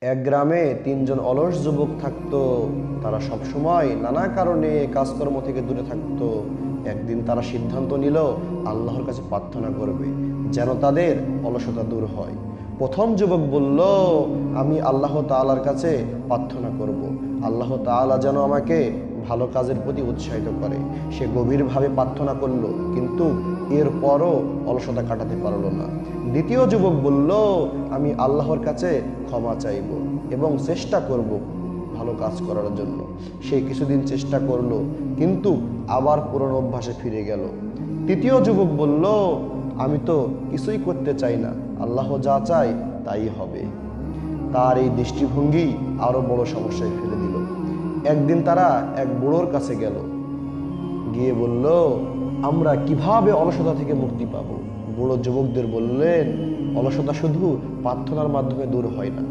এক গ্রামে তিনজন অলস যুবক থাকতো। তারা সবসময় নানা কারণে কাজকর্ম থেকে দূরে থাকতো। একদিন তারা সিদ্ধান্ত নিল আল্লাহর কাছে প্রার্থনা করবে যেন তাদের অলসতা দূর হয়। প্রথম যুবক বলল, আমি আল্লাহ তাআলার কাছে প্রার্থনা করব, আল্লাহ তাআলা যেন আমাকে ভালো কাজের প্রতি উৎসাহিত করে। সে গভীরভাবে প্রার্থনা করলো, কিন্তু এরপরও অলসতা কাটাতে পারলো না। দ্বিতীয় যুবক বলল, আমি আল্লাহর কাছে ক্ষমা চাইব এবং চেষ্টা করব ভালো কাজ করার জন্য। সে কিছুদিন চেষ্টা করলো, কিন্তু আবার পুরনো অভ্যাসে ফিরে গেল। তৃতীয় যুবক বলল, আমি তো কিছুই করতে চাই না, আল্লাহ যা চায় তাই হবে। তার এই দৃষ্টিভঙ্গি আরো বড় সমস্যায় ফেলে দিল। একদিন তারা এক বুড়োর কাছে গেল, গিয়ে বলল, আমরা কিভাবে অলসতা থেকে মুক্তি পাবো? বুড়ো যুবকদের বললেন, অলসতা শুধু প্রার্থনার মাধ্যমে দূর হয় না,